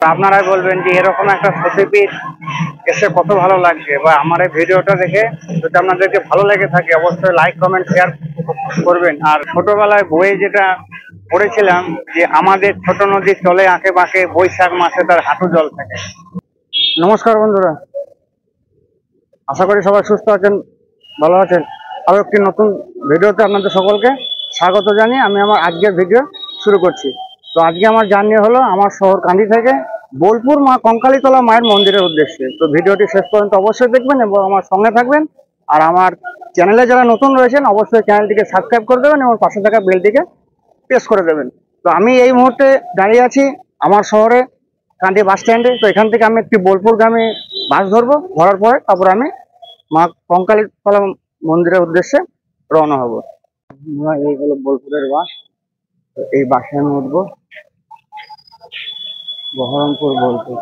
আপনারাই বলবেন যে এরকম একটা সতীপীঠ এসে কত ভালো লাগছে, বা আমার এই ভিডিওটা দেখে যদি আপনাদেরকে ভালো লেগে থাকে অবশ্যই লাইক কমেন্ট শেয়ার করবেন। আর ছোটবেলায় বইয়ে যেটা পড়েছিলাম যে আমাদের ছোট নদী চলে আঁকে বাঁকে, বৈশাখ মাসে তার হাঁটু জল থাকে। নমস্কার বন্ধুরা, আশা করি সবাই সুস্থ আছেন, ভালো আছেন। আরো একটি নতুন ভিডিওতে আপনাদের সকলকে স্বাগত জানিয়ে আমি আমার আজকের ভিডিও শুরু করছি। তো আজকে আমার জার্নি হলো আমার শহর কান্দি থেকে বোলপুর মা কঙ্কালীতলা মায়ের মন্দিরের উদ্দেশ্যে। তো ভিডিওটি শেষ পর্যন্ত অবশ্যই দেখবেন এবং আমার সঙ্গে থাকবেন। আর আমার চ্যানেলে যারা নতুন রয়েছেন অবশ্যই চ্যানেলটিকে সাবস্ক্রাইব করে দেবেন এবং পাশে থাকা বেলটিকে প্রেস করে দেবেন। তো আমি এই মুহূর্তে দাঁড়িয়ে আছি আমার শহরে কান্দি বাস স্ট্যান্ডে। তো এখান থেকে আমি একটি বোলপুরগামী বাস ধরবো, ধরার পরে তারপর আমি মা কঙ্কালীতলা মন্দিরের উদ্দেশ্যে রওনা হব। এই হলো বোলপুরের বাস। তো এই বাসে আমি উঠবো বহরমপুর বোলপুর।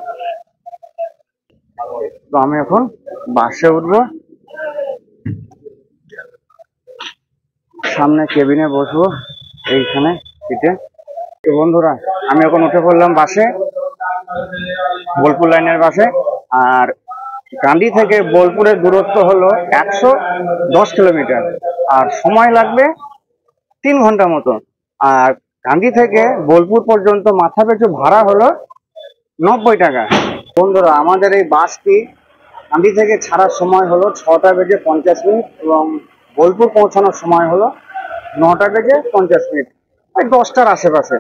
তো আমি এখন বাসে উঠবো, সামনে কেবিনে বসবো এইখানে সিটে। তো বন্ধুরা আমি এখন উঠে পড়লাম বাসে, বোলপুর লাইনের বাসে। আর কান্দি থেকে বোলপুরের দূরত্ব হলো 110 কিলোমিটার, আর সময় লাগবে 3 ঘন্টা মতো। আর কান্দি থেকে বোলপুর পর্যন্ত মাথা পিছু ভাড়া হলো 90 টাকা। বন্ধুরা আমাদের এই বাসটি কান্দি থেকে ছাড়ার সময় হলো 6টা বেজে 50 মিনিট এবং বোলপুর পৌঁছানোর সময় হলো 9টা বেজে 50 মিনিট, ওই 10টার আশেপাশে।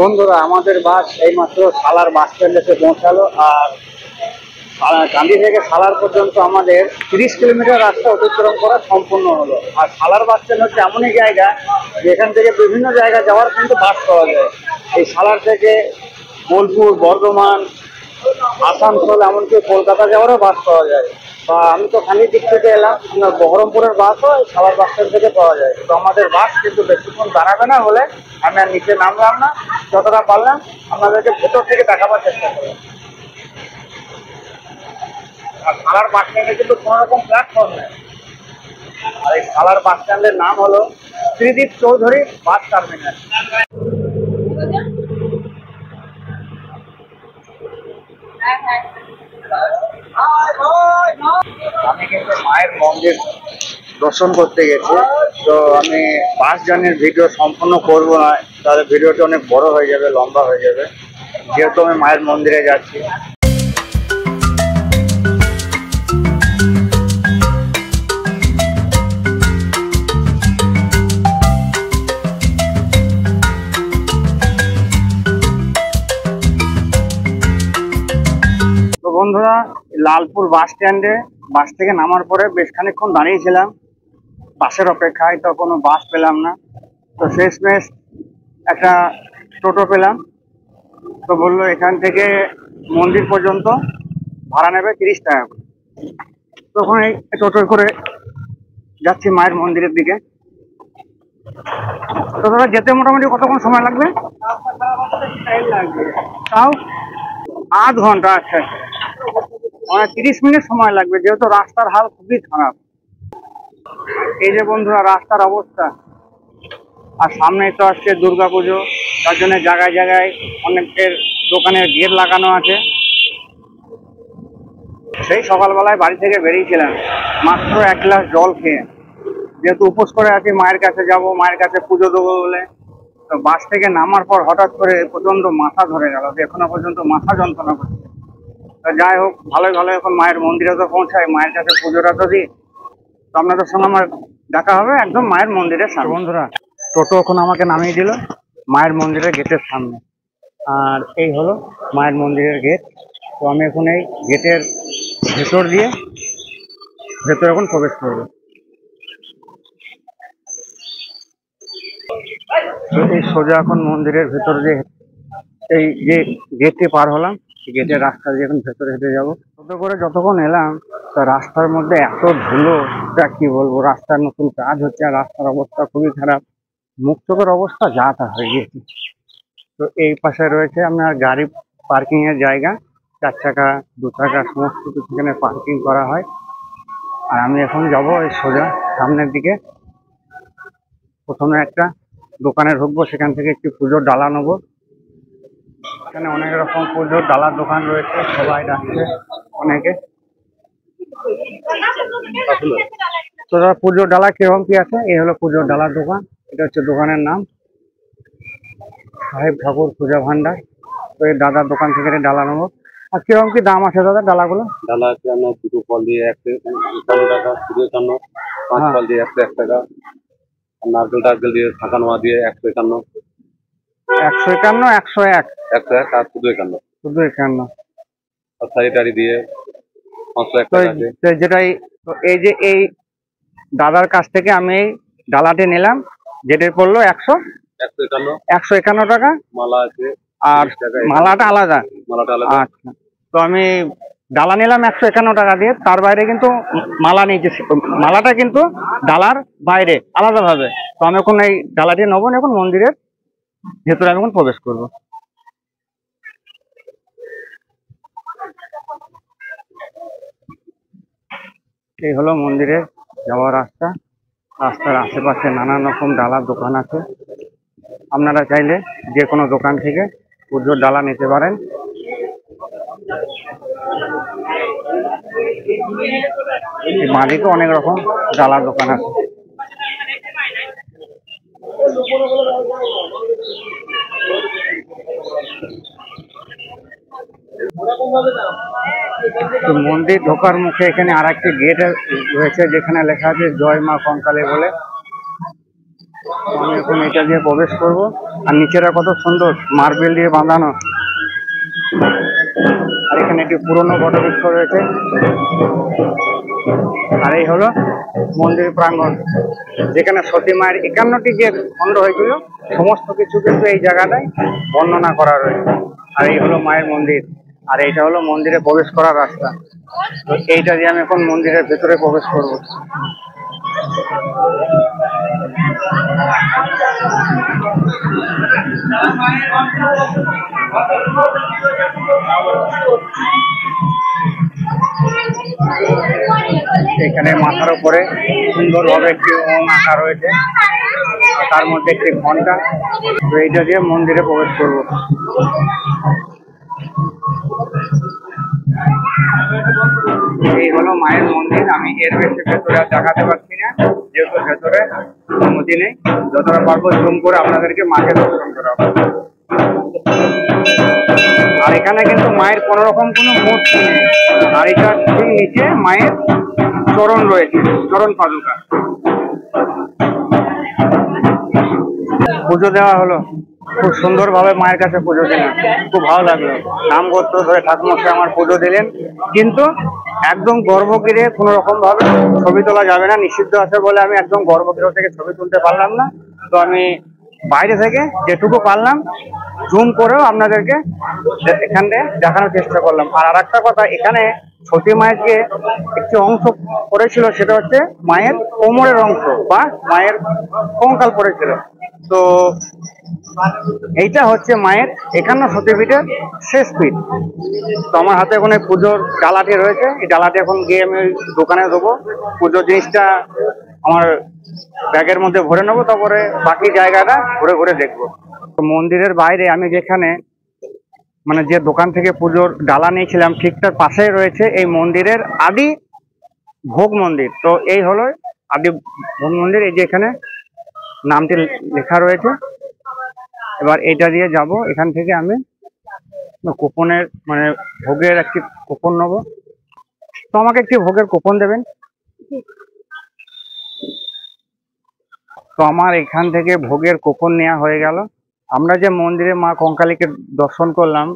বন্ধুরা আমাদের বাস এইমাত্র সালার বাস স্ট্যান্ড এসে পৌঁছালো। আর কান্দি থেকে সালার পর্যন্ত আমাদের 30 কিলোমিটার রাস্তা অতিক্রম করা সম্পূর্ণ হলো। আর সালার বাস স্ট্যান্ড হচ্ছে এমনই জায়গা যেখান থেকে বিভিন্ন জায়গা যাওয়ার কিন্তু বাস পাওয়া যায়। এই সালার থেকে বোলপুর, বর্ধমান, আসানসোল, এমনকি কলকাতা যাওয়ারও বাস পাওয়া যায়। বা আমি তো কান্দির দিক থেকে এলাম, বহরমপুরের বাসও সালার বাস স্ট্যান্ড থেকে পাওয়া যায়। তো আমাদের বাস কিন্তু বেশিক্ষণ দাঁড়াবে না বলে আমি আর নিচে নামলাম না, যতটা পারলাম আপনাদেরকে ভেতর থেকে দেখাবার চেষ্টা করলাম। আর সালার বাস স্ট্যান্ডে কিন্তু কোনো রকম প্ল্যাটফর্ম নেই। আর এই সালার বাস স্ট্যান্ডের নাম হলো ত্রিদীপ চৌধুরী বাস টার্মিনাল। আমি কিন্তু মায়ের মন্দির দর্শন করতে গেছি। তো আমি বাস জার্নির ভিডিও সম্পূর্ণ করবো না, তাহলে ভিডিওটা অনেক বড় হয়ে যাবে, লম্বা হয়ে যাবে, যেহেতু আমি মায়ের মন্দিরে যাচ্ছি। তো বন্ধুরা লালপুর বাস স্ট্যান্ডে বাস থেকে নামার পরে বেশ খানিকক্ষণ দাঁড়িয়েছিলাম বাসের অপেক্ষায়, তো কোনো বাস পেলাম না। তো শেষমেশ একটা টোটো পেলাম। তো বললো এখান থেকে মন্দির পর্যন্ত ভাড়া নেবে 30 টাকা করে। তখন এই টোটো করে যাচ্ছি মায়ের মন্দিরের দিকে। তো দাদা যেতে মোটামুটি কতক্ষণ সময় লাগবে? তাও আধ ঘন্টা, আচ্ছা মানে 30 মিনিট সময় লাগবে, যেহেতু রাস্তার হাল খুবই খারাপ। এই যে বন্ধুরা রাস্তার অবস্থা, আর সামনেই তো আসছে দুর্গাপুজো, তার জন্য জায়গায় জায়গায় অনেকের দোকানের গেট লাগানো আছে। সেই সকালবেলায় বাড়ি থেকে বেরিয়েছিলাম মাত্র 1 গ্লাস জল খেয়ে, যেহেতু উপোস করে আছি, মায়ের কাছে যাব, মায়ের কাছে পুজো দেবো বলে। তো বাস থেকে নামার পর হঠাৎ করে প্রচন্ড মাথা ধরে গেল, এখনো পর্যন্ত মাথা যন্ত্রণা করছে। তো যাই হোক, ভালোই ভালো এখন মায়ের মন্দিরে তো পৌঁছাই, মায়ের কাছে পুজোটা তো দিই। তো আপনাদের সঙ্গে আমার দেখা হবে একদম মায়ের মন্দিরের সামনে। বন্ধুরা টোটো এখন আমাকে নামিয়ে দিল মায়ের মন্দিরের গেটের সামনে, আর এই হলো মায়ের মন্দিরের গেট। তো আমি এখন এই গেটের ভেতর দিয়ে ভেতরে এখন প্রবেশ করবো। তো এই সোজা এখন মন্দিরের ভেতর দিয়ে এই যে গেটটি পার হলাম, গেটের রাস্তা দিয়ে এখন ভেতরে হেঁটে যাবো। টোটো করে যতক্ষণ এলাম, তা রাস্তার মধ্যে এত ধুলো, তা কি বলবো। রাস্তার নতুন কাজ হচ্ছে আর রাস্তার অবস্থা খুবই খারাপ, মুখ চোখের অবস্থা যা তা হয়ে গেছে। তো এই পাশে রয়েছে আপনার গাড়ি পার্কিং এর জায়গা, 4 চাকা 2 চাকা সমস্ত কিছু এখানে পার্কিং করা হয়। আর আমি এখন যাব এই সোজা সামনের দিকে, প্রথমে একটা দোকানে ঢুকবো, সেখান থেকে একটি পুজোর ডালা নেবো। এখানে অনেক রকম পুজোর ডালার দোকান রয়েছে, সবাই রাখছে অনেকে। তো পুজোর ডালা কিরকম কি আছে, এই হলো পুজোর ডালার দোকান। এটা হচ্ছে দোকানের নাম সাহেব ঠাকুর পূজা ভান্ডার। তো এই দাদার দোকান থেকে ডালা নেবো। আর কিরকম কি দাম আছে দাদা ডালাগুলো? ডালা আছে আপনার 2 ফল দিয়ে 151 টাকা, 251, 5 ফল দিয়ে 101 টাকা, আর নারকেল টারকেল দিয়ে ফাঁকা নোয়া দিয়ে 151, 151, 101, 101 আর শুধু 51, শুধু 51। আর সারিটারি দিয়ে 501 টাকা আছে। তো যেটাই, তো এই যে এই দাদার কাছ থেকে আমি এই ডালাটি নিলাম, যেটা পড়লো 151 টাকা। মালা আছে আর মালাটা আলাদা? মালাটা আলাদা। আচ্ছা, তো আমি ডালা নিলাম 151 টাকা দিয়ে, তার বাইরে কিন্তু মালা নিয়েছি, মালাটা কিন্তু ডালার বাইরে আলাদা ভাবে। তো আমি এখন এই ডালাটি নেবো, এখন মন্দিরের ভেতরে আমি এখন প্রবেশ করবো। এই হলো মন্দিরে যাওয়ার রাস্তা। রাস্তার আশেপাশে নানান রকম ডালার দোকান আছে, আপনারা চাইলে যে কোনো দোকান থেকে পুজোর ডালা নিতে পারেন। বাড়িতে অনেক রকম ডালার দোকান আছে। তো মন্দির ঢোকার মুখে এখানে আর একটি গেট রয়েছে, যেখানে লেখা আছে জয় মা কঙ্কালী বলে। আমি এখন এটা দিয়ে প্রবেশ করব। আর নিচেরা কত সুন্দর মার্বেল দিয়ে বাঁধানো, আর এখানে একটি পুরনো বটবৃক্ষ রয়েছে। আর এই হলো মন্দির প্রাঙ্গণ, যেখানে সতী মায়ের 51টি যে খণ্ড হয়েছিল সমস্ত কিছু কিন্তু এই জায়গাটায় বর্ণনা করা রয়েছে। আর এই হলো মায়ের মন্দির, আর এইটা হলো মন্দিরে প্রবেশ করার রাস্তা। তো এইটা দিয়ে আমি এখন মন্দিরের ভেতরে প্রবেশ করব। এখানে মাথার উপরে সুন্দরভাবে একটি ওম আঁকা রয়েছে, তার মধ্যে একটি ঘন্টা। তো এইটা দিয়ে মন্দিরে প্রবেশ করব। এই হলো মায়ের মন্দির। আমি এর বেশি ভেতরে আর দেখাতে পারছি না, যেহেতু ভেতরে অনুমতি নেই। যতটা পারবো জুম করে আপনাদেরকে মাকে দর্শন করাবো। আর এখানে কিন্তু মায়ের কোনো রকম কোনো মূর্তি নেই, আর এটা ঠিক নিচে মায়ের চরণ রয়েছে, চরণ পাদুকা। পুজো দেওয়া হলো, খুব সুন্দরভাবে মায়ের কাছে পুজো দিলাম, খুব ভালো লাগলো। নাম গোত্র ধরে ঠাকুমশাই আমার পুজো দিলেন, কিন্তু একদম গর্ভগৃহে কোনো রকম ভাবে ছবি তোলা যাবে না, নিষিদ্ধ আছে বলে আমি একদম গর্ভগৃহ থেকে ছবি তুলতে পারলাম না। তো আমি বাইরে থেকে যেটুকু পারলাম জুম করেও আপনাদেরকে এখানে দেখানোর চেষ্টা করলাম। আর আরেকটা কথা, এখানে সতী মায়ের যে একটি অংশ পড়েছিল সেটা হচ্ছে মায়ের কোমরের অংশ বা মায়ের কঙ্কাল পড়েছিল। তো এইটা হচ্ছে মায়ের 51 শক্তিপীঠের শেষ পীঠ। তো আমার হাতে এখন এই পুজোর ডালাটি রয়েছে, এই ডালাটি এখন গিয়ে আমি দোকানে দেবো, পুজোর জিনিসটা আমার ব্যাগের মধ্যে ভরে নেবো, তারপরে বাকি জায়গাটা ঘুরে ঘুরে দেখবো। তো মন্দিরের বাইরে আমি যেখানে মানে যে দোকান থেকে পুজোর ডালা নিয়েছিলাম ঠিক তার পাশেই রয়েছে এই মন্দিরের আদি ভোগ মন্দির। তো এই হলো আদি ভোগ মন্দির, এই যে এখানে নামটি লেখা রয়েছে। এবার এটা দিয়ে যাব, এখান থেকে আমি কুপনের মানে ভোগের একটি কুপন নেবো। তো আমাকে একটি ভোগের কুপন দেবেন। তো আমার এখান থেকে ভোগের কুপন নেওয়া হয়ে গেল। আমরা যে মন্দিরে মা কঙ্কালীকে দর্শন করলাম,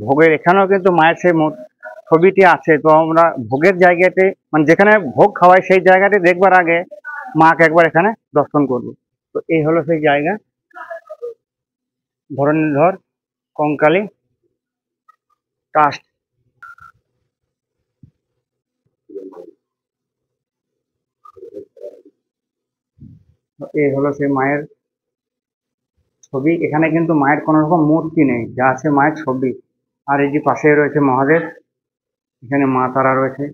ভোগের এখানেও কিন্তু মায়ের সেই ছবিটি আছে। তো আমরা ভোগের জায়গাতে মানে যেখানে ভোগ খাওয়াই সেই জায়গাটি দেখবার আগে মাকে একবার এখানে দর্শন করব। তো এই হলো সেই জায়গা, ধরণীধর কঙ্কালী ট্রাস্ট। এই হলো সেই মায়ের ছবি। এখানে কিন্তু মায়ের কোনো রকম মূর্তি নেই, যা আছে মায়ের ছবি। আর এই যে পাশে রয়েছে মহাদেব, এখানে মা তারা রয়েছে,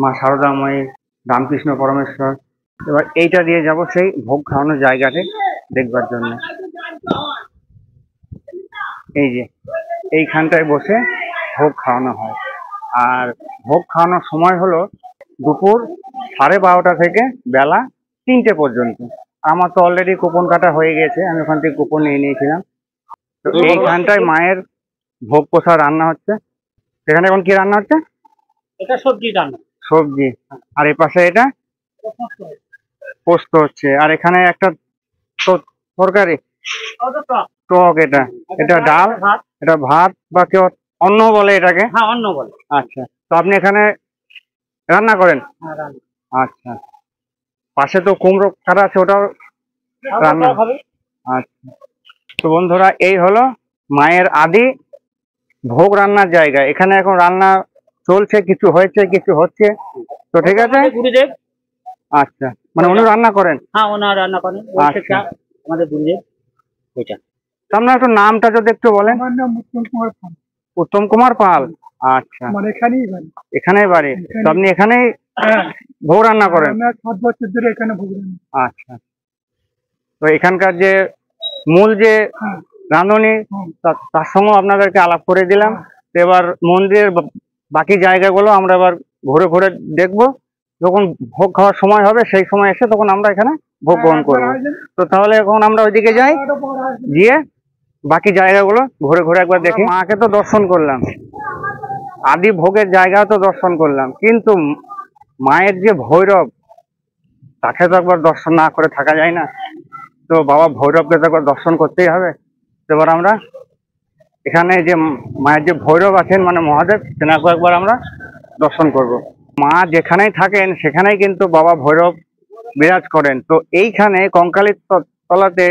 মা শারদাময়ী, রামকৃষ্ণ পরমেশ্বর। এবার এইটা দিয়ে যাব সেই ভোগ খাওয়ানোর জায়গাতে দেখবার জন্য। এই যে এইখানটায় বসে ভোগ খাওয়ানো হয়। আর ভোগ খাওয়ানোর সময় হলো দুপুর 12:30 থেকে বেলা 3টে পর্যন্ত। আমার তো অলরেডি কুপন কাটা হয়ে গেছে, আমি ওখান থেকে কুপন নিয়ে নিয়েছিলাম। তো এইখানটায় মায়ের ভোগ প্রসাদ রান্না হচ্ছে। সেখানে এখন কি রান্না হচ্ছে? এটা সবজি রান্না। সবজি। আর এই পাশে এটা পোস্ত হচ্ছে। আর এখানে একটা তরকারি, টক। এটা এটা ডাল, এটা ভাত বা কেউ অন্ন বলে এটাকে। হ্যাঁ, অন্ন বলে। আচ্ছা, তো আপনি এখানে রান্না করেন? হ্যাঁ, রান্না। আচ্ছা, পাশে তো কুমড়ো কাটা আছে, ওটাও রান্না হবে। আচ্ছা। তো বন্ধুরা, এই হলো মায়ের আদি ভোগ রান্নার জায়গা। এখানে এখন রান্না চলছে, কিছু হয়েছে, কিছু হচ্ছে। তো ঠিক আছে, গুরুদেব। আচ্ছা, মানে উনি রান্না করেন? হ্যাঁ, ওনারা রান্না করেন। আচ্ছা, আমাদের গুরুদেব ওইটা। আপনার একটু নামটা যদি একটু বলেন। আমার নাম উত্তম কুমার পাল। উত্তম কুমার পাল। আচ্ছা, আমার এখানেই বাড়ি। এখানেই বাড়ি। তো আপনি এখানেই ভোগ রান্না করেন? আমরা 7 বছর ধরে এখানে ভোগ রান্না। আচ্ছা, তো এখানকার যে মূল যে রাঁধুনি তার সঙ্গে আপনাদেরকে আলাপ করে দিলাম। তো এবার মন্দিরের বাকি জায়গাগুলো আমরা এবার ঘুরে ঘুরে দেখবো। যখন ভোগ খাওয়ার সময় হবে সেই সময় এসে তখন আমরা এখানে ভোগ গ্রহণ করবো। তো তাহলে এখন আমরা ওইদিকে যাই, গিয়ে বাকি জায়গাগুলো ঘুরে ঘুরে একবার দেখি। মাকে তো দর্শন করলাম, আদি ভোগের জায়গাও তো দর্শন করলাম, কিন্তু মায়ের যে ভৈরব, তাকে তো একবার দর্শন না করে থাকা যায় না। তো বাবা ভৈরবকে তো একবার দর্শন করতেই হবে। এবার আমরা এখানে যে মায়ের যে ভৈরব আছেন মানে মহাদেব, তেনাকে একবার আমরা দর্শন করব। মা যেখানেই থাকেন সেখানেই কিন্তু বাবা ভৈরব বিরাজ করেন। তো এইখানে কঙ্কালীর তলাতে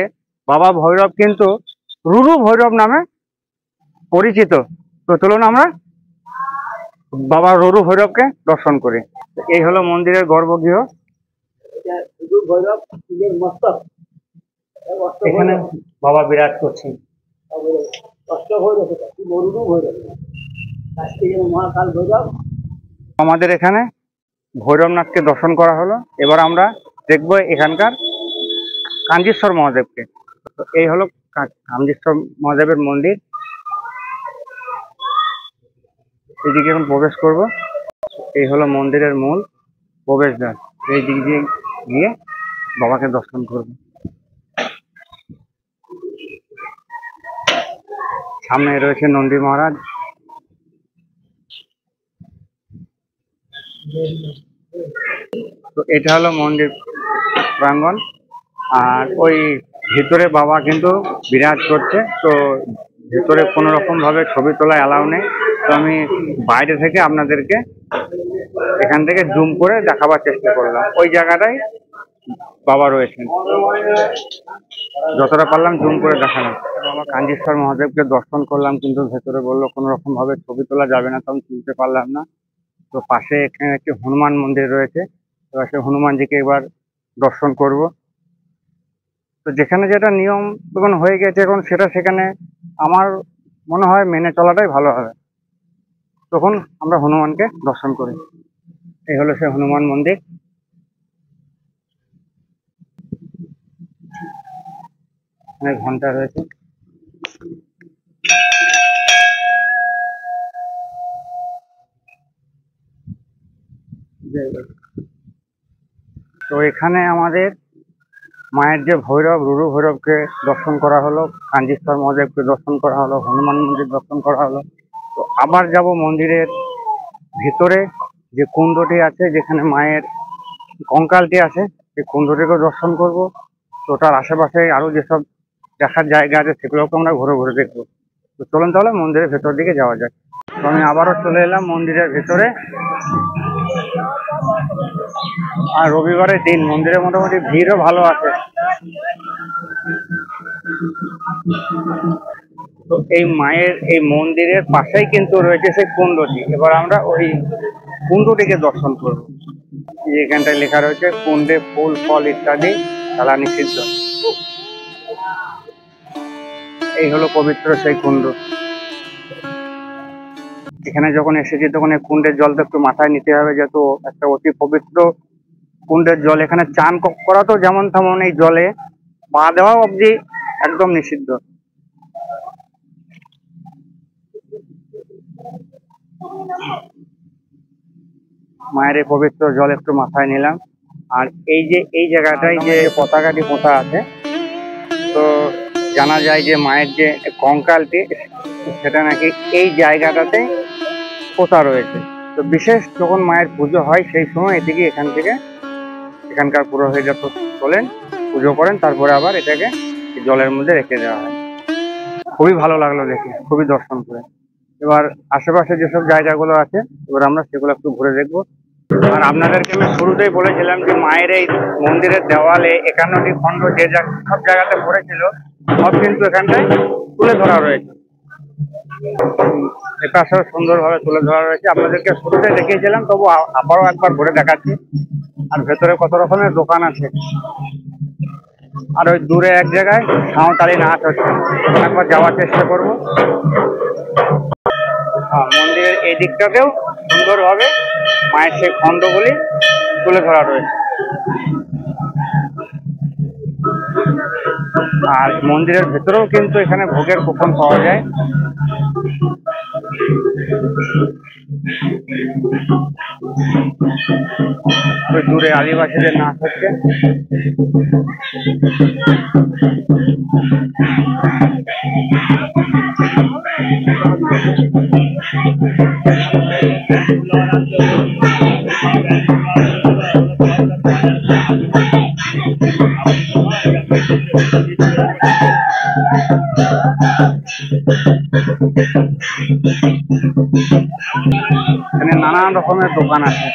বাবা ভৈরব কিন্তু রুরু ভৈরব নামে পরিচিত। তো চলুন আমরা বাবা রুরু ভৈরবকে দর্শন করি। এই হলো মন্দিরের গর্ভগৃহ। এখানে বাবা বিরাজ করছেন। আমাদের এখানে ভৈরবনাথকে দর্শন করা হলো। এবার আমরা দেখবো এখানকার কাঞ্জীশ্বর মহাদেবকে। তো এই হলো কাঞ্জীশ্বর মহাদেবের মন্দির। এদিকে এখন প্রবেশ করব। এই হলো মন্দিরের মূল প্রবেশদ্বার। এই দিক দিয়ে গিয়ে বাবাকে দর্শন করব। সামনে রয়েছে নন্দী মহারাজ। তো এটা হলো মন্দির প্রাঙ্গণ। আর ওই ভিতরে বাবা কিন্তু বিরাজ করছে। তো ভিতরে কোনো রকম ভাবে ছবি তোলা অ্যালাউ নেই। তো আমি বাইরে থেকে আপনাদেরকে এখান থেকে জুম করে দেখাবার চেষ্টা করলাম। ওই জায়গাটায় বাবা রয়েছেন। যতটা পারলাম জুম করে দেখালাম। বাবা কাঞ্জিশ্বর মহাদেবকে দর্শন করলাম, কিন্তু ভেতরে বললো কোনো রকম ভাবে ছবি তোলা যাবে না, তখন তুলতে পারলাম না। তো পাশে এখানে একটি হনুমান মন্দির রয়েছে, এবার সে হনুমানজিকে এবার দর্শন করব। তো যেখানে যেটা নিয়ম তখন হয়ে গেছে, এখন সেটা সেখানে আমার মনে হয় মেনে চলাটাই ভালো হবে। তখন আমরা হনুমানকে দর্শন করি। এই হলো সে হনুমান মন্দির। এখানে ঘন্টা রয়েছে। তো এখানে আমাদের মায়ের যে ভৈরব, রুরু ভৈরবকে দর্শন করা হলো, কাঞ্জিশ্বর মহাদেবকে দর্শন করা হলো, হনুমান মন্দির দর্শন করা হলো। তো আবার যাব মন্দিরের ভিতরে যে কুণ্ডটি আছে, যেখানে মায়ের কঙ্কালটি আছে, সেই কুণ্ডটিকেও দর্শন করব। তো তার আশেপাশে আরো যেসব দেখার জায়গা আছে সেগুলোকে আমরা ঘুরে ঘুরে দেখবো। তো চলুন তাহলে মন্দিরের ভেতর দিকে যাওয়া যাক। তো আমি আবারও চলে এলাম মন্দিরের ভেতরে। আর রবিবারের দিন মন্দিরে মোটামুটি ভিড়ও ভালো আছে। তো এই মায়ের এই মন্দিরের পাশেই কিন্তু রয়েছে সেই কুণ্ডটি। এবার আমরা ওই কুণ্ডটিকে দর্শন করব। এখানটায় লেখা রয়েছে কুণ্ডে ফুল ফল ইত্যাদি ফেলা নিষিদ্ধ। এই হলো পবিত্র সেই কুণ্ড। এখানে যখন এসেছি তখন এই কুণ্ডের জলটা একটু মাথায় নিতে হবে, যেহেতু একটা অতি পবিত্র কুণ্ডের জল। এখানে চান করা তো যেমন তেমন, এই জলে পা দেওয়া অবধি একদম নিষিদ্ধ। মায়ের এই পবিত্র জল একটু মাথায় নিলাম। আর এই যে এই জায়গাটায় যে পতাকাটি পোঁতা আছে, তো জানা যায় যে মায়ের যে কঙ্কালটি সেটা নাকি এই জায়গাটাতে পোঁতা রয়েছে। তো বিশেষ যখন মায়ের পুজো হয় সেই সময় এটিকে এখানকার পুরোহিতরা তোলেন, পুজো করেন, তারপরে আবার এটাকে জলের মধ্যে রেখে দেওয়া হয়। খুবই ভালো লাগলো দেখে, খুবই দর্শন করে। এবার আশেপাশে যেসব জায়গাগুলো আছে এবার আমরা সেগুলো একটু ঘুরে দেখবো। আর আপনাদেরকে আমি শুরুতেই বলেছিলাম যে মায়ের এই মন্দিরের দেওয়ালে 51টি খণ্ড যে সব জায়গাতে পড়েছিল সব কিন্তু এখানটায় তুলে ধরা রয়েছে। এপাশেও সুন্দরভাবে তুলে ধরা রয়েছে। আপনাদেরকে শুরুতে দেখিয়েছিলাম, তবু আবারও একবার ঘুরে দেখাচ্ছি। আর ভেতরে কত রকমের দোকান আছে। আর ওই দূরে এক জায়গায় সাঁওতালি নাচ হচ্ছে, একবার যাওয়ার চেষ্টা করবো। মন্দিরের এই দিকটাতেও সুন্দরভাবে মায়ের সেই খণ্ডগুলি তুলে ধরা রয়েছে। আর মন্দিরের ভেতরেও কিন্তু এখানে ভোগের কুপন পাওয়া যায়। ওই দূরে আদিবাসীদের নাচ হচ্ছে। এখানে নানান রকমের দোকান আছে,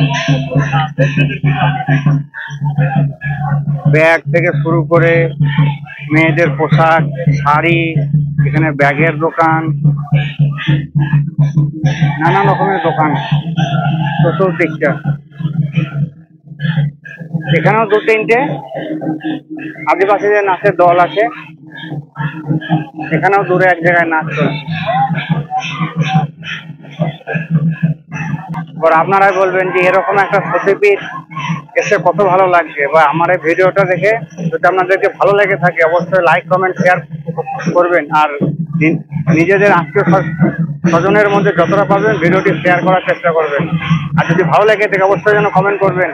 ব্যাগ থেকে শুরু করে মেয়েদের পোশাক, শাড়ি, এখানে ব্যাগের দোকান, নানান রকমের দোকান চতুর্দিকটা। এখানেও 2-3টে আদিবাসীদের নাচের দল আছে। এখানেও দূরে এক জায়গায় নাচ চলছে। এবার আপনারাই বলবেন যে এরকম একটা সতীপীঠ এসে কত ভালো লাগছে, বা আমার এই ভিডিওটা দেখে যদি আপনাদেরকে ভালো লেগে থাকে অবশ্যই লাইক, কমেন্ট, শেয়ার করবেন। আর নিজেদের আত্মীয় স্বজনের মধ্যে যতটা পারবেন ভিডিওটি শেয়ার করার চেষ্টা করবেন। আর যদি ভালো লেগে থাকে অবশ্যই যেন কমেন্ট করবেন।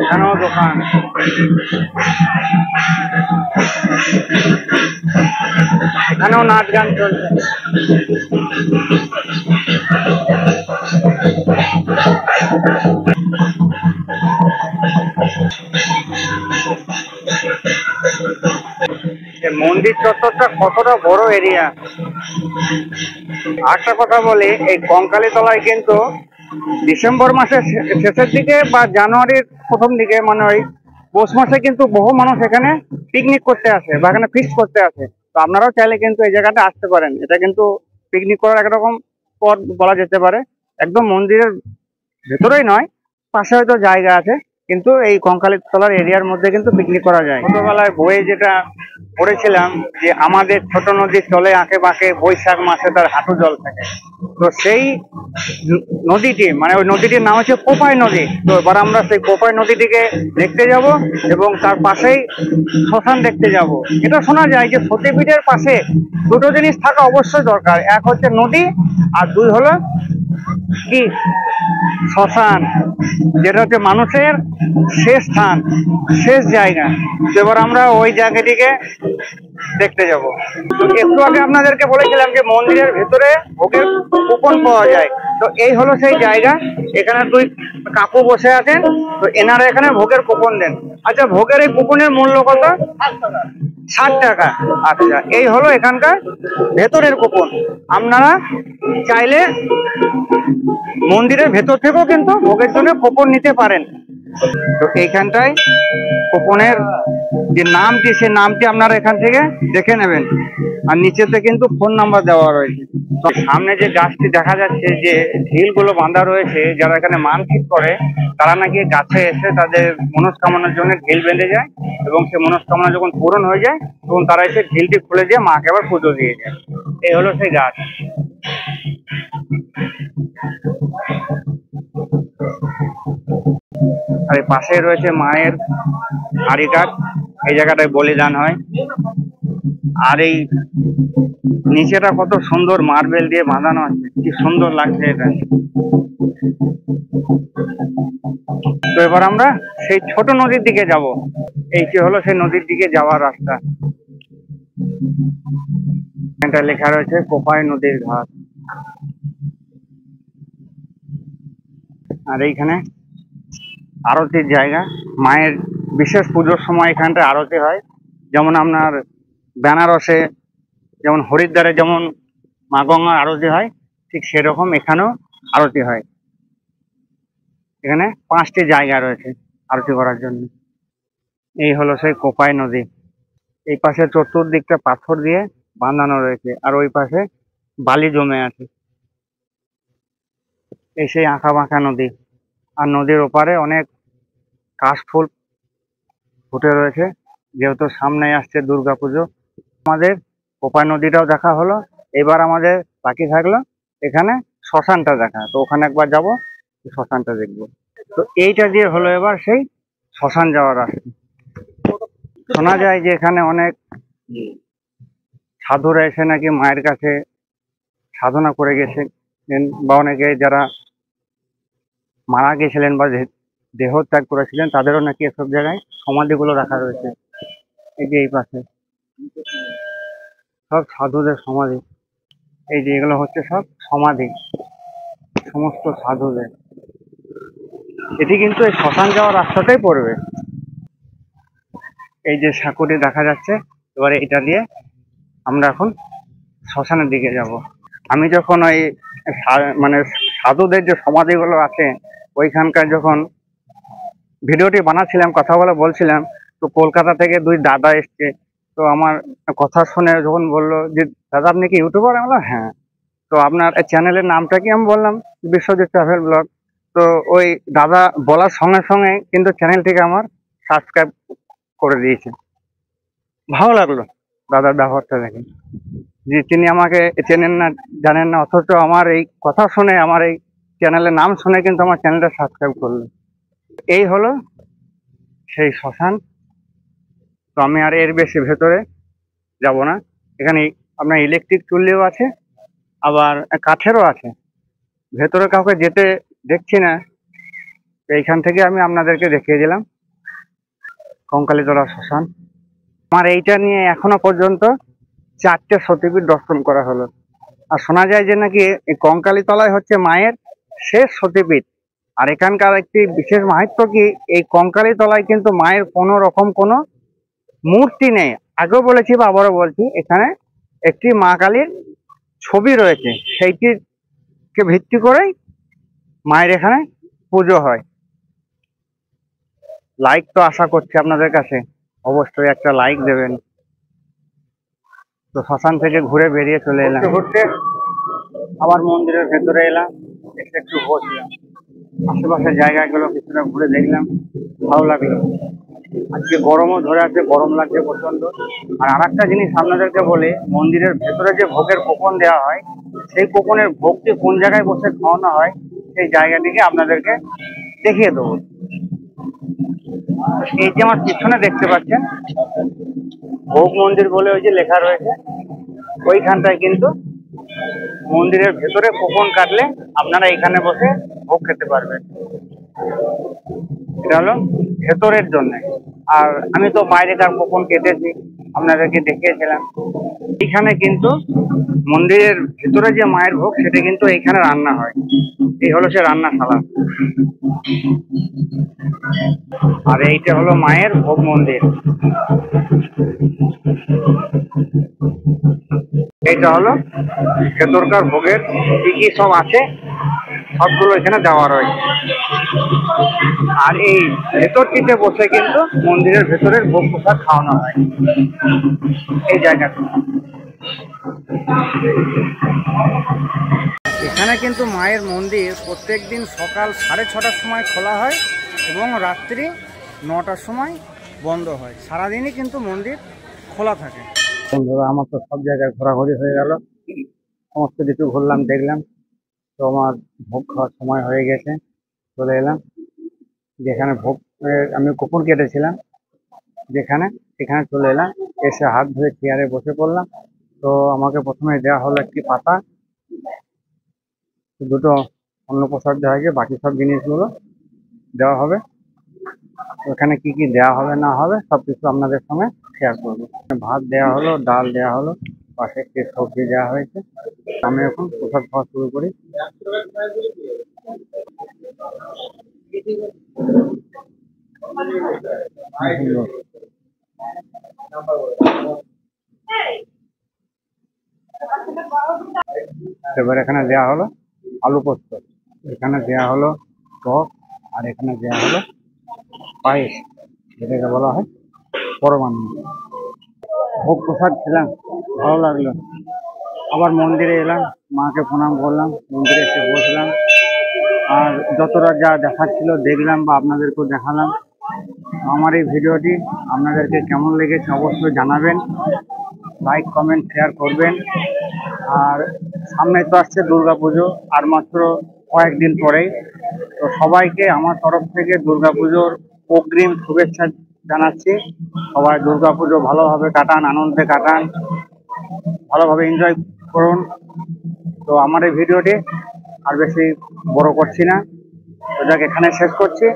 এখানেও দোকান, এখানেও নাচ গান চলছে। মন্দির চত্বরটা কতটা বড় এরিয়া। আরেকটা কথা বলি, এই কঙ্কালী তলায় কিন্তু ডিসেম্বর মাসের শেষের দিকে বা জানুয়ারির প্রথম দিকে, মানে ওই পৌষ মাসে কিন্তু বহু মানুষ এখানে পিকনিক করতে আসে বা এখানে ফিস্ট করতে আসে। তো আপনারাও চাইলে কিন্তু এই জায়গাটা আসতে পারেন। এটা কিন্তু পিকনিক করার একরকম স্পট বলা যেতে পারে। একদম মন্দিরের ভেতরেই নয়, পাশে হয়তো জায়গা আছে, কিন্তু এই কঙ্কালী তলার এরিয়ার মধ্যে কিন্তু পিকনিক করা যায়। ছোটবেলায় বইয়ে যেটা পড়েছিলাম যে আমাদের ছোট নদী চলে আঁকে বাঁকে, বৈশাখ মাসে তার হাঁটু জল থাকে। তো সেই নদীটি, মানে ওই নদীটির নাম হচ্ছে কোপাই নদী। তো এবার আমরা সেই কোপাই নদীটিকে দেখতে যাব এবং তার পাশেই শ্মশান দেখতে যাব। এটা শোনা যায় যে সতীপীঠের পাশে দুটো জিনিস থাকা অবশ্যই দরকার, এক হচ্ছে নদী আর দুই হলো কি শ্মশান, যেটা হচ্ছে মানুষের শেষ স্থান, শেষ জায়গা। তো এবার আমরা ওই জায়গাটিকে দেখতে যাব। একটু আগে আপনাদেরকে বলেছিলাম যে মন্দিরের ভেতরে ভোগের কুপন পাওয়া যায়। তো এই হলো সেই জায়গা। এখানে দুই কাকু বসে আছেন, তো এনারা এখানে ভোগের কুপন দেন। আচ্ছা, ভোগের এই কুপনের মূল্য কত? 60 টাকা। আচ্ছা, এই হলো এখানকার ভেতরের কুপন। আপনারা চাইলে মন্দিরের ভেতর থেকেও কিন্তু ভোগের জন্য কুপন নিতে পারেন। তো এইখানটায় কুপনের যে নামটি, সে নামটি আপনারা এখান থেকে দেখে নেবেন। আর নিচেতে কিন্তু ফোন নাম্বার দেওয়া রয়েছে। তো সামনে যে গাছটি দেখা যাচ্ছে, যে ঢিলগুলো বাঁধা রয়েছে, যারা এখানে মানসিক করে তারা নাকি গাছে এসে তাদের মনস্কামনার জন্য ঢিল বেঁধে যায়, এবং সে মনস্কামনা যখন পূরণ হয়ে যায় তখন তারা এসে ঢিলটি খুলে দিয়ে মাকে আবার পুজো দিয়ে যায়। এই হলো সেই গাছ। আর এই পাশে রয়েছে মায়ের হাড়িকাঠ, এই জায়গাটায় বলিদান হয়। আর এই নিচেটা কত সুন্দর মার্বেল দিয়ে বাঁধানো আছে, কি সুন্দর লাগছে এটা। তো এবার আমরা সেই ছোট নদীর দিকে যাব। এইটি হলো সেই নদীর দিকে যাওয়ার রাস্তা। এটা লেখা রয়েছে কোপাই নদীর ঘাট। আর এইখানে আরতির জায়গা। মায়ের বিশেষ পুজোর সময় এখানটায় আরতি হয়। যেমন আপনার বেনারসে, যেমন হরিদ্বারে যেমন মা গঙ্গার আরতি হয়, ঠিক সেরকম এখানেও আরতি হয়। এখানে 5টি জায়গা রয়েছে আরতি করার জন্য। এই হলো সেই কোপাই নদী। এই পাশে চতুর্দিকটা পাথর দিয়ে বাঁধানো রয়েছে, আর ওই পাশে বালি জমে আছে। এই সেই আঁকা বাঁকা নদী। আর নদীর ওপারে অনেক কাশফুল ফুটে রয়েছে, যেহেতু সামনে আসছে দুর্গাপুজো। আমাদের কোপাই নদীটাও দেখা হলো। এবার আমাদের বাকি থাকলো এখানে শ্মশানটা দেখা। তো ওখানে একবার যাব, শ্মশানটা দেখবো। তো এইটা দিয়ে হলো এবার সেই শ্মশান যাওয়ার রাস্তা। শোনা যায় যে এখানে অনেক সাধুরা এসে নাকি মায়ের কাছে সাধনা করে গেছেন, বা অনেকে যারা মারা গেছিলেন বা দেহ ত্যাগ করেছিলেন তাদেরও নাকি এসব জায়গায় সমাধিগুলো রাখা রয়েছে। এই যে এই পাশে সব সাধুদের সমাধি। এই যে এগুলো হচ্ছে সব সমাধি সমস্ত সাধুদের। এটি কিন্তু এই শ্মশান যাওয়ার রাস্তাটাই পড়বে। এই যে সাঁকুটি দেখা যাচ্ছে, এবারে এটা দিয়ে আমরা এখন শ্মশানের দিকে যাব। আমি যখন ওই মানে সাধুদের যে সমাধিগুলো আছে ওইখানকার যখন ভিডিওটি বানাচ্ছিলাম, কথা বলছিলাম, তো কলকাতা থেকে দুই দাদা এসছে। তো আমার কথা শুনে যখন বললো যে দাদা আপনি কি ইউটিউবার? আমি বললাম হ্যাঁ। তো আপনার চ্যানেলের নামটা কি? আমি বললাম বিশ্বজিৎ ট্রাভেল ব্লগ। তো ওই দাদা বলার সঙ্গে সঙ্গে কিন্তু চ্যানেলটিকে আমার সাবস্ক্রাইব করে দিয়েছে। ভালো লাগলো দাদার ব্যবহারটা দেখে, যে তিনি আমাকে চেনেন না জানেন না, অথচ আমার এই কথা শুনে, আমার এই চ্যানেলের নাম শুনে কিন্তু আমার চ্যানেলটা সাবস্ক্রাইব করলো। এই হলো সেই শ্মশান। তো আমি আর এর বেশি ভেতরে যাব না। এখানে আপনার ইলেকট্রিক চুল্লিও আছে, আবার কাঠেরও আছে। ভেতরে কাউকে যেতে দেখছি না। এইখান থেকে আমি আপনাদেরকে দেখিয়ে দিলাম কঙ্কালীতলা শ্মশান। আমার এইটা নিয়ে এখনো পর্যন্ত 4টে সতীপীঠ দর্শন করা হলো। আর শোনা যায় যে নাকি এই কঙ্কালীতলায় হচ্ছে মায়ের শেষ সতীপীঠ। আর এখানকার একটি বিশেষ মাহাত্ম্য কি, এই কঙ্কালীতলায় কিন্তু মায়ের কোনো রকম কোনো মূর্তি নেই। আগেও বলেছি বা আবারও বলছি, এখানে একটি মা কালীর ছবি রয়েছে, সেইটিকে ভিত্তি করেই মায়ের এখানে পুজো হয়। লাইক তো আশা করছি আপনাদের কাছে, অবশ্যই একটা লাইক দেবেন। তো শ্মশান থেকে ঘুরে বেরিয়ে চলে এলাম, ঘুরতে আবার মন্দিরের ভেতরে এলাম, এসে একটু বসলাম, আশেপাশের জায়গাগুলো কিছুটা ঘুরে দেখলাম, ভালো লাগলো। আজকে গরমও ধরে আছে, গরম লাগছে প্রচন্ড। আর আরেকটা জিনিস আপনাদেরকে বলে, মন্দিরের ভেতরে যে ভোগের কোপন দেওয়া হয়, সেই কোপনের ভোগটি কোন জায়গায় বসে খাওয়ানো হয় সেই জায়গাটিকে আপনাদেরকে দেখিয়ে দেবো। এই যে আমার পিছনে দেখতে পাচ্ছেন ভোগ মন্দির বলে ওই যে লেখা রয়েছে, ওইখানটায় কিন্তু মন্দিরের ভেতরে কুপন কাটলে আপনারা এখানে বসে ভোগ খেতে পারবেন। এটা হলো ভেতরের জন্য। আর আমি তো বাইরেকার কুপন কেটেছি, আপনাদেরকে দেখিয়েছিলাম। এখানে কিন্তু মন্দিরের ভেতরে যে মায়ের ভোগ সেটা কিন্তু এইখানে রান্না হয়। এই হলো সে রান্নাশালা, আর এইটা হলো মায়ের ভোগ মন্দির। এইটা হলো ভেতরকার ভোগের কি কি সব আছে, সবগুলো এখানে দেওয়া রয়েছে। আর এই ভেতরটিতে বসে কিন্তু মন্দিরের ভেতরের ভোগ প্রসাদ খাওয়ানো হয় এই জায়গাতে। এখানে কিন্তু মায়ের মন্দির প্রত্যেকদিন সকাল 6:30টার সময় খোলা হয় এবং রাত্রি 9টার সময় বন্ধ হয়। সারাদিনই কিন্তু মন্দির খোলা থাকে। বন্ধুরা, আমার তো সব জায়গায় ঘোরাঘুরি হয়ে গেল, সমস্ত কিছু ঘুরলাম, দেখলাম। তো আমার ভোগ খাওয়ার সময় হয়ে গেছে, চলে এলাম যেখানে ভোগ আমি কুকুর কেটেছিলাম যেখানে, সেখানে চলে এলাম। এসে হাত ধুয়ে চেয়ারে বসে পড়লাম। তো আমাকে প্রথমে দেওয়া হলো একটি পাতা, দুটো অন্নপ্রসাদ দেওয়া হয়েছে, বাকি সব জিনিসগুলো দেওয়া হবে। ওখানে কি কি দেওয়া হবে না হবে সবকিছু আপনাদের সঙ্গে শেয়ার করবো। ভাত দেওয়া হলো, ডাল দেওয়া হলো, পাশে একটি সবজি দেওয়া হয়েছে। আমি এখন প্রসাদ খাওয়া শুরু করি। এবার এখানে দেওয়া হলো আলু পোস্ত, এখানে দেওয়া হলো টক, আর এখানে দেওয়া হলো পায়েস, যেটাকে বলা হয় পরমান্ন। ভোগ প্রসাদ খেলাম, ভালো লাগলো। আবার মন্দিরে এলাম, মাকে প্রণাম করলাম, মন্দিরে এসে বসলাম। আর যতটা যা দেখার ছিল দেখলাম বা আপনাদেরকেও দেখালাম। আমার এই ভিডিওটি আপনাদেরকে কেমন লেগেছে অবশ্যই জানাবেন, লাইক কমেন্ট শেয়ার করবেন। আর সামনে তো আসছে দুর্গাপুজো, আর মাত্র কয়েকদিন পরেই। তো সবাইকে আমার তরফ থেকে দুর্গাপুজোর অগ্রিম শুভেচ্ছা জানাচ্ছি। সবাই দুর্গাপুজো ভালোভাবে কাটান, আনন্দে কাটান, ভালোভাবে এনজয় করুন। তো আমার এই ভিডিওটি আর বেশি বড় করছি না, তো যাক এখানে শেষ করছি।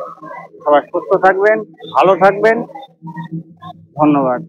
সবাই সুস্থ থাকবেন, ভালো থাকবেন, ধন্যবাদ।